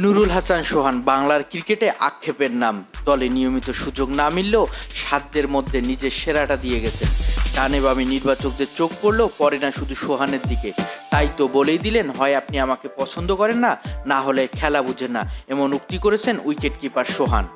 নুরুল হাসান সোহান বাংলার ক্রিকেটে আক্ষেপের নাম। দলে নিয়মিত সুযোগ না মিললেও সাধ্যের মধ্যে নিজের সেরাটা দিয়ে গেছেন। ডানে বামে নির্বাচকদের চোখ পড়লেও পড়ে না শুধু সোহানের দিকে। তাই তো বলেই দিলেন, হয় আপনি আমাকে পছন্দ করেন না, না হলে খেলা বুঝেন না, এমন উক্তি করেছেন উইকেট কিপার সোহান।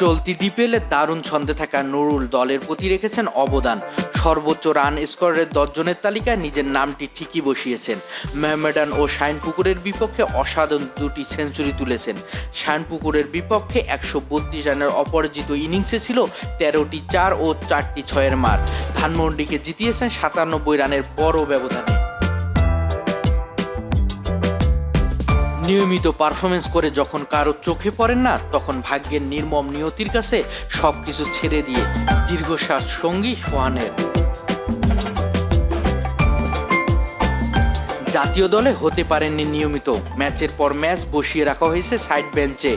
চলতি ডিপিএলে দারুণ ছন্দে থাকা নুরুল দলের প্রতি রেখেছেন অবদান। সর্বোচ্চ রান স্কোরের 10 জনের তালিকায় নিজের নামটি ঠিকই বসিয়েছেন। মেহমেডান ও শাইনপুকুরের বিপক্ষে অসাধারণ 2টি সেঞ্চুরি তুলেছেন। শাইনপুকুরের বিপক্ষে 132 রানের অপরাজিত ইনিংসে ছিল 13টি 4 ও 4টি 6-এর মার। ধানমন্ডিকে জিতিয়েছেন 97 রানের বড় ব্যবধানে। নিয়মিত পারফরমেন্স করে যখন কারো চোখে পড়েন না, তখন ভাগ্যের নির্মম নিয়তির কাছে সবকিছু ছেড়ে দিয়ে দীর্ঘশ্বাস সঙ্গী সোহানের। জাতীয় দলে হতে পারেননি নিয়মিত, ম্যাচের পর ম্যাচ বসিয়ে রাখা হয়েছে সাইড বেঞ্চে।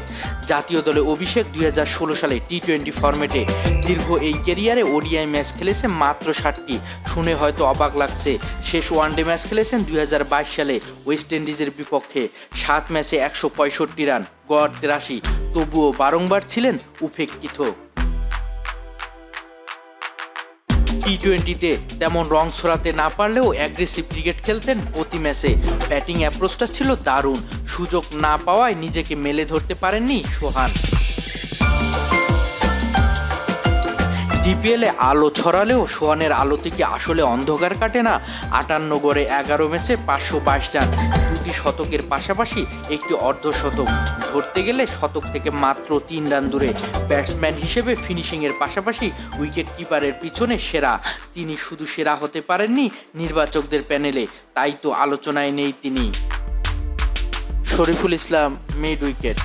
জাতীয় দলে অভিষেক 2016 সালে টি20 ফরম্যাটে। দীর্ঘ এই ক্যারিয়ারে ওডিআই ম্যাচ খেলেছে মাত্র 7টি। শুনে হয়তো অবাক লাগছে, শেষ ওয়ানডে ম্যাচ খেলেছেন 2022 সালে ওয়েস্ট ইন্ডিজের বিপক্ষে। 7 ম্যাচে 165 রান, গড় 83। তবুও বারংবার ছিলেন উপেক্ষিত। টি20তে তেমন রং ছড়াতে না পারলেও অ্যাগ্রেসিভ ক্রিকেট খেলতেন প্রতি ম্যাচে। ব্যাটিং অ্যাপ্রোচটা ছিল দারুণ। সুযোগ না পাওয়ায় নিজেকে মেলে ধরতে পারেননি সোহান। ডিপিএলে আলো ছড়ালেও সোহানের আলো থেকে আসলে অন্ধকার কাটে না। 58 গড়ে 11 ম্যাচে 522 রান, 2টি শতকের পাশাপাশি একটি অর্ধশতক। ধরতে গেলে শতক থেকে মাত্র 3 রান দূরে। ব্যাটসম্যান হিসেবে ফিনিশিংয়ের পাশাপাশি উইকেট কিপারের পিছনে সেরা। তিনি শুধু সেরা হতে পারেননি নির্বাচকদের প্যানেলে, তাই তো আলোচনায় নেই তিনি। Shariful Islam, mid wicket.